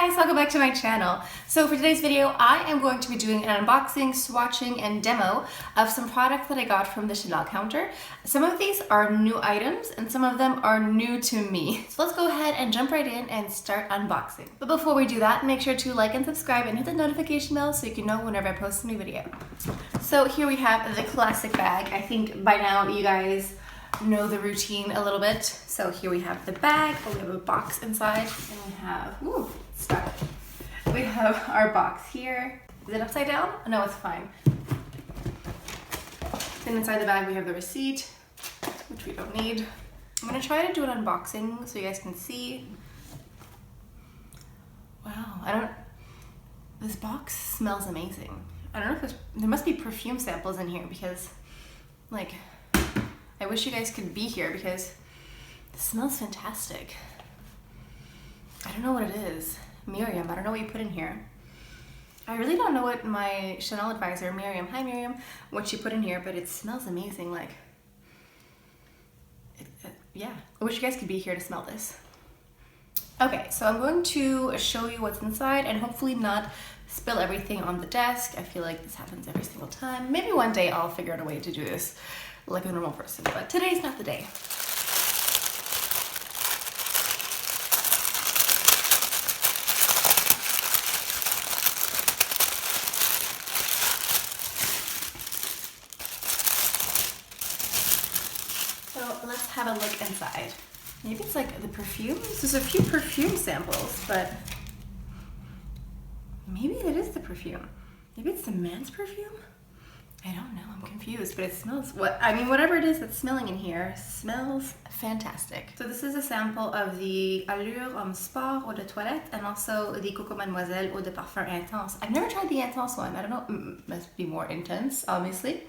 guys, welcome back to my channel. So for today's video, I am going to be doing an unboxing, swatching, and demo of some products that I got from the Chanel counter. Some of these are new items and some of them are new to me. So let's go ahead and jump right in and start unboxing. But before we do that, make sure to like and subscribe and hit the notification bell so you can know whenever I post a new video. So here we have the classic bag. I think by now you guys know the routine a little bit. So here we have the bag, we have a box inside, and we have, ooh, it's stuck. We have our box here. Is it upside down? No, it's fine. Then inside the bag we have the receipt, which we don't need. I'm gonna try to do an unboxing so you guys can see. Wow, this box smells amazing. I don't know if there must be perfume samples in here because, like, I wish you guys could be here because it smells fantastic. I don't know what it is. Miriam, I don't know what you put in here. I really don't know what my Chanel advisor, Miriam, hi Miriam, what she put in here, but it smells amazing. Like, yeah, I wish you guys could be here to smell this. Okay, so I'm going to show you what's inside and hopefully not spill everything on the desk. I feel like this happens every single time. Maybe one day I'll figure out a way to do this like a normal person, but today's not the day. So let's have a look inside. Maybe it's like the perfumes. There's a few perfume samples, but maybe it is the perfume. Maybe it's the man's perfume? I don't know, I'm confused, but it smells, whatever it is that's smelling in here smells fantastic. So this is a sample of the Allure Homme Sport Eau de Toilette and also the Coco Mademoiselle Eau de Parfum Intense. I've never tried the Intense one. I don't know, it must be more intense, obviously,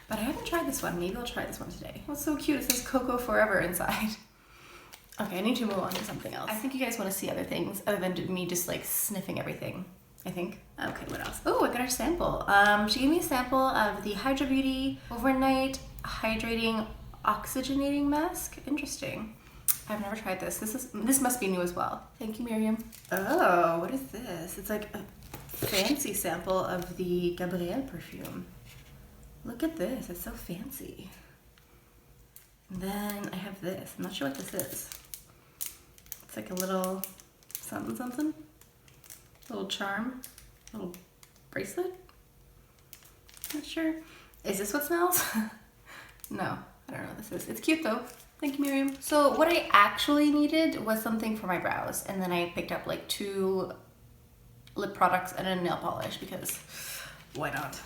but I haven't tried this one. Maybe I'll try this one today. Oh, it's so cute. It says Coco Forever inside. Okay, I need to move on to something else. I think you guys want to see other things other than me just like sniffing everything. I think. Okay, what else? Oh, I got her sample. She gave me a sample of the Hydra Beauty Overnight Hydrating Oxygenating Mask. Interesting. I've never tried this. This must be new as well. Thank you, Miriam. Oh, what is this? It's like a fancy sample of the Gabrielle perfume. Look at this. It's so fancy. And then I have this. I'm not sure what this is. It's like a little something something. Little charm, little bracelet. Not sure. Is this what smells? No, I don't know what this is. It's cute though. Thank you, Miriam. So what I actually needed was something for my brows, and then I picked up like 2 lip products and a nail polish because why not?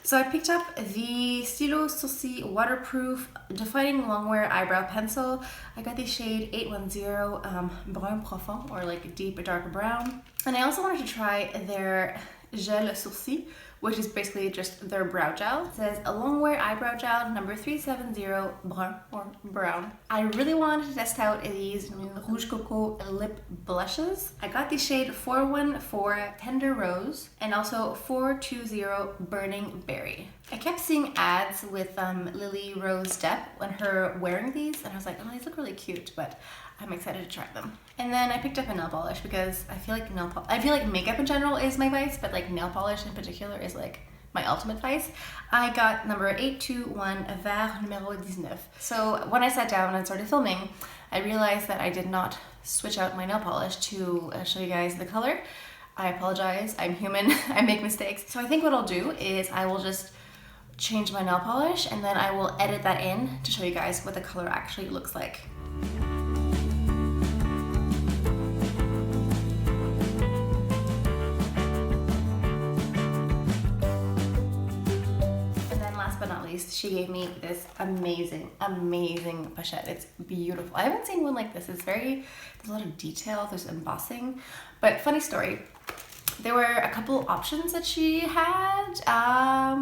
So I picked up the Stylo Sourcils Waterproof Defining Longwear Eyebrow Pencil. I got the shade 810 Brun Profond, or like deep dark brown. And I also wanted to try their Gel Sourcils, which is basically just their brow gel. It says a Longwear Eyebrow Gel number 370 Brun or Brown. I really wanted to test out these Rouge Coco lip blushes. I got the shade 414 Tender Rose and also 420 Burning Berry. I kept seeing ads with Lily Rose Depp when her wearing these, and I was like, oh, these look really cute, but I'm excited to try them. And then I picked up a nail polish because I feel like makeup in general is my vice, but like nail polish in particular is like my ultimate vice. I got number 821 Vert numero 19. So when I sat down and started filming, I realized that I did not switch out my nail polish to show you guys the color. I apologize, I'm human, I make mistakes. So I think what I'll do is I will just change my nail polish and then I will edit that in to show you guys what the color actually looks like. But not least, she gave me this amazing pochette. It's beautiful. I haven't seen one like this. There's a lot of detail, there's embossing. But funny story, there were a couple options that she had. I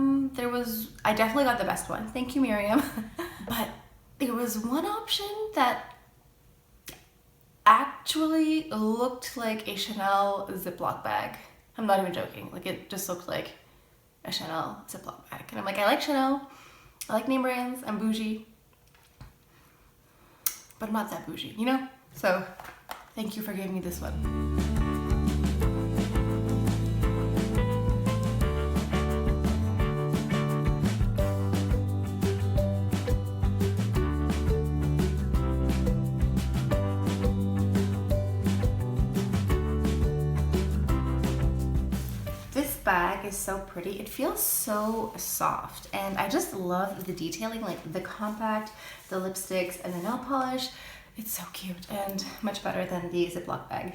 definitely got the best one. Thank you, Miriam. But there was one option that actually looked like a Chanel Ziploc bag. I'm not even joking. Like, it just looked like a Chanel Ziploc bag. And I'm like, I like Chanel, I like name brands, I'm bougie, but I'm not that bougie, you know? So thank you for giving me this one. bag is so pretty. It feels so soft, and I just love the detailing, like the compact, the lipsticks, and the nail polish. It's so cute and much better than the Ziploc bag.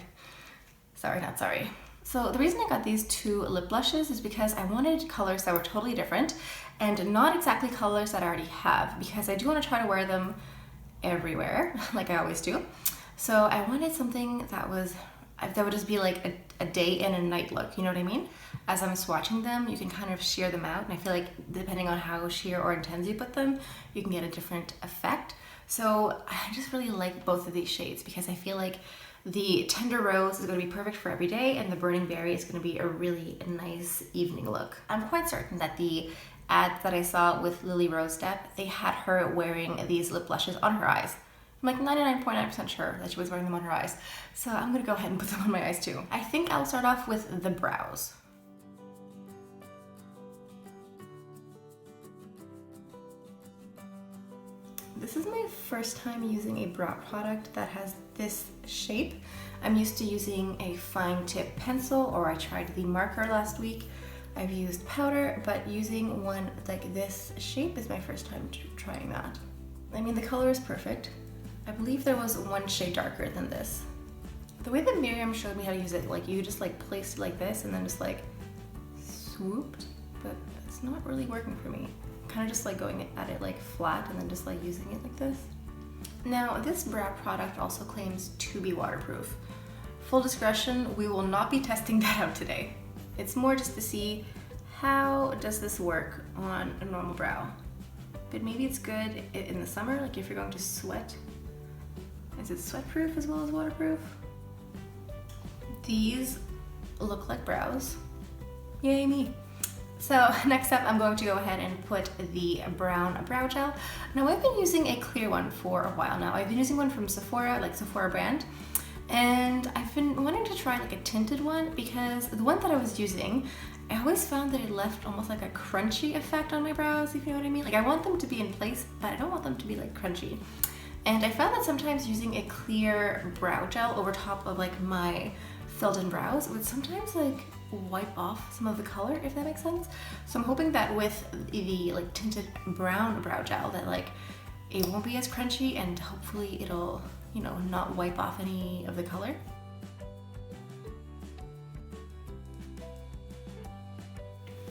Sorry, not sorry. So the reason I got these two lip blushes is because I wanted colors that were totally different and not exactly colors that I already have, because I do want to try to wear them everywhere, like I always do. So I wanted something that would just be like a day and a night look, you know what I mean? As I'm swatching them, you can kind of sheer them out, and I feel like depending on how sheer or intense you put them, you can get a different effect. So I just really like both of these shades because I feel like the Tender Rose is going to be perfect for every day, and the Burning Berry is going to be a really nice evening look. I'm quite certain that the ad that I saw with Lily Rose Depp, they had her wearing these lip blushes on her eyes. I'm like 99.9% sure that she was wearing them on her eyes. So I'm going to go ahead and put them on my eyes too. I think I'll start off with the brows. This is my first time using a brow product that has this shape. I'm used to using a fine tip pencil, or I tried the marker last week. I've used powder, but using one like this shape is my first time trying that. I mean, the color is perfect. I believe there was one shade darker than this. The way that Miriam showed me how to use it, like you just like placed it like this and then just like swooped, but it's not really working for me. Kind of just like going at it like flat and then just like using it like this. Now this brow product also claims to be waterproof. Full discretion, we will not be testing that out today. It's more just to see how does this work on a normal brow. But maybe it's good in the summer, like if you're going to sweat. Is it sweat proof as well as waterproof? These look like brows. Yay me. So next up, I'm going to go ahead and put the brown brow gel. Now I've been using a clear one for a while now. I've been using one from Sephora, like Sephora brand. And I've been wanting to try like a tinted one because the one that I was using, I always found that it left almost like a crunchy effect on my brows, if you know what I mean. Like I want them to be in place, but I don't want them to be like crunchy. And I found that sometimes using a clear brow gel over top of like my filled in brows would sometimes like wipe off some of the color, if that makes sense. So I'm hoping that with the like tinted brown brow gel that like it won't be as crunchy, and hopefully it'll, you know, not wipe off any of the color.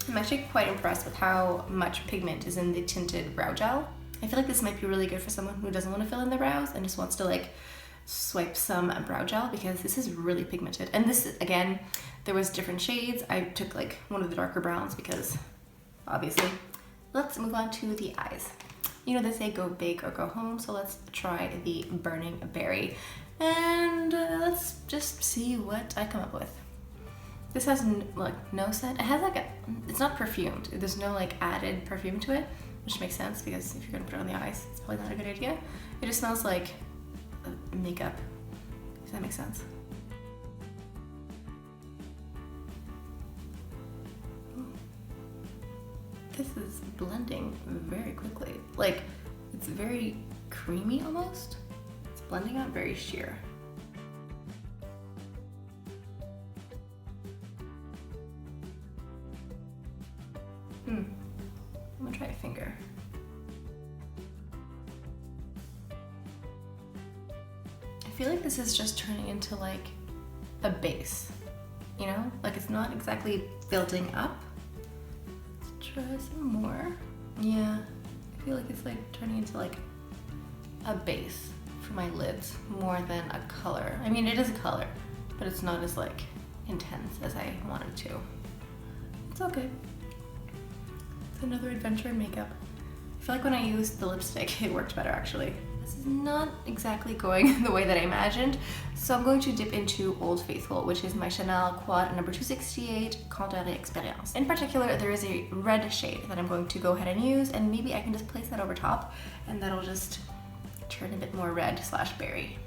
I'm actually quite impressed with how much pigment is in the tinted brow gel. I feel like this might be really good for someone who doesn't want to fill in their brows and just wants to like swipe some brow gel, because this is really pigmented. And this, again, there was different shades. I took like one of the darker browns because obviously. Let's move on to the eyes. You know, they say go big or go home, so let's try the Burning Berry. And let's just see what I come up with. This has like no scent. It has like it's not perfumed. There's no like added perfume to it, which makes sense because if you're gonna put it on the eyes, it's probably not a good idea. It just smells like makeup, if that makes sense. This is blending very quickly. Like, it's very creamy almost. It's blending out very sheer. I'm gonna try a finger. I feel like this is just turning into like a base, you know? Like it's not exactly building up. Let's try some more. Yeah, I feel like it's like turning into like a base for my lids more than a color. I mean, it is a color, but it's not as like intense as I wanted to. It's okay. It's another adventure in makeup. I feel like when I used the lipstick, it worked better actually. This is not exactly going the way that I imagined, so I'm going to dip into Old Faithful, which is my Chanel Quad number 268 Candeur Expérience. In particular, there is a red shade that I'm going to go ahead and use, and maybe I can just place that over top, and that'll just turn a bit more red / berry.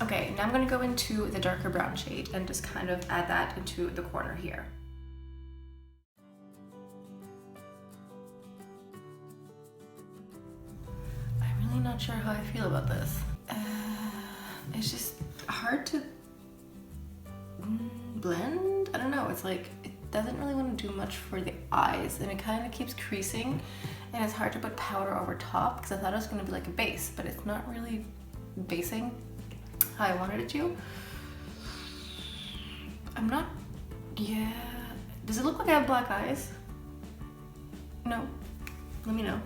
Okay, now I'm going to go into the darker brown shade and just kind of add that into the corner here. I'm really not sure how I feel about this. It's just hard to blend. I don't know, it's like, it doesn't really want to do much for the eyes, and it kind of keeps creasing, and it's hard to put powder over top because I thought it was going to be like a base, but it's not really basing how I wanted it to. I'm not, yeah. Does it look like I have black eyes? No, let me know.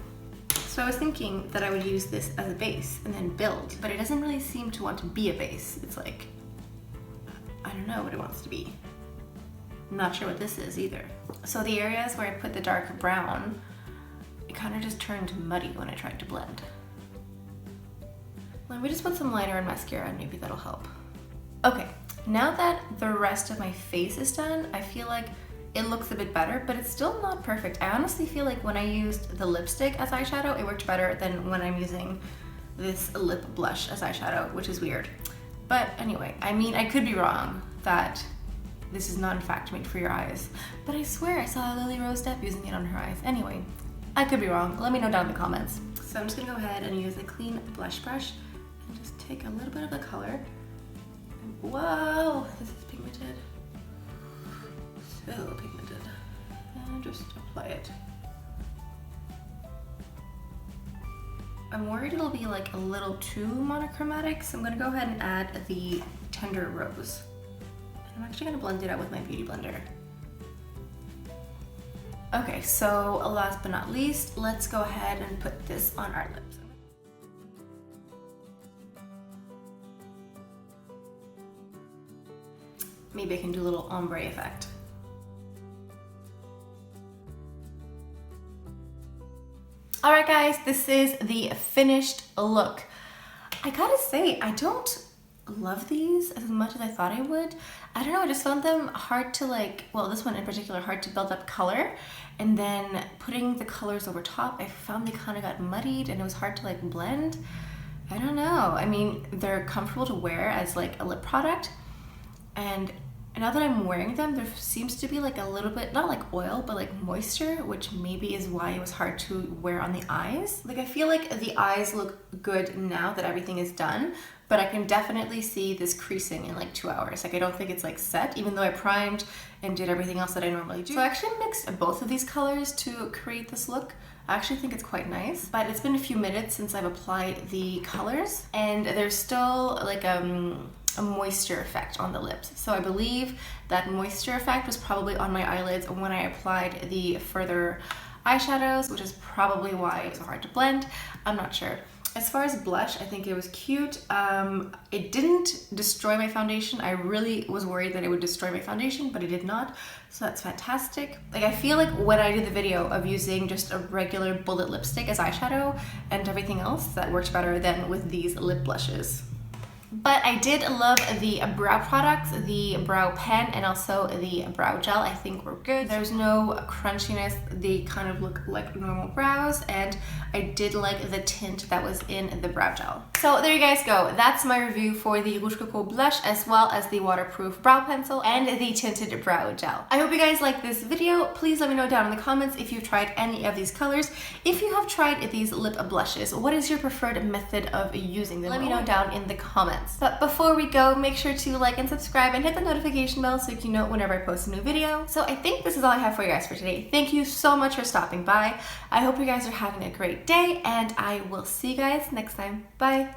So I was thinking that I would use this as a base and then build, but it doesn't really seem to want to be a base. It's like, I don't know what it wants to be. I'm not sure what this is either. So the areas where I put the dark brown, it kind of just turned muddy when I tried to blend. Let me just put some liner and mascara and maybe that'll help. Okay, now that the rest of my face is done, I feel like it looks a bit better, but it's still not perfect. I honestly feel like when I used the lipstick as eyeshadow, it worked better than when I'm using this lip blush as eyeshadow, which is weird. But anyway, I mean, I could be wrong that this is not in fact made for your eyes, but I swear I saw Lily Rose Depp using it on her eyes. Anyway, I could be wrong. Let me know down in the comments. So I'm just gonna go ahead and use a clean blush brush and just take a little bit of the color. Whoa, this is pigmented. So pigmented. And just apply it. I'm worried it'll be like a little too monochromatic, so I'm gonna go ahead and add the Tender Rose. And I'm actually gonna blend it out with my beauty blender. Okay, so last but not least, let's go ahead and put this on our lips. Maybe I can do a little ombre effect. All right, guys, this is the finished look. I gotta say, I don't love these as much as I thought I would. I don't know, I just found them hard to like, well, this one in particular, hard to build up color. And then putting the colors over top, I found they kind of got muddied and it was hard to like blend. I don't know. I mean, they're comfortable to wear as like a lip product. And now that I'm wearing them, there seems to be like a little bit, not like oil, but like moisture, which maybe is why it was hard to wear on the eyes. Like I feel like the eyes look good now that everything is done, but I can definitely see this creasing in like 2 hours. Like I don't think it's like set, even though I primed and did everything else that I normally do. So I actually mixed both of these colors to create this look. I actually think it's quite nice, but it's been a few minutes since I've applied the colors and there's still like a moisture effect on the lips. So I believe that moisture effect was probably on my eyelids when I applied the further eyeshadows, which is probably why it was so hard to blend. I'm not sure. As far as blush, I think it was cute. It didn't destroy my foundation. I really was worried that it would destroy my foundation, but it did not. So that's fantastic. Like I feel like when I did the video of using just a regular bullet lipstick as eyeshadow and everything else, that worked better than with these lip blushes. But I did love the brow products, the brow pen and also the brow gel. I think were good. There's no crunchiness. They kind of look like normal brows, and I did like the tint that was in the brow gel. So there you guys go. That's my review for the Rouge Coco blush as well as the waterproof brow pencil and the tinted brow gel. I hope you guys like this video. Please let me know down in the comments if you've tried any of these colors. If you have tried these lip blushes, what is your preferred method of using them? Let me know down in the comments. But before we go, make sure to like and subscribe and hit the notification bell so you can know whenever I post a new video. So I think this is all I have for you guys for today. Thank you so much for stopping by. I hope you guys are having a great day and I will see you guys next time. Bye.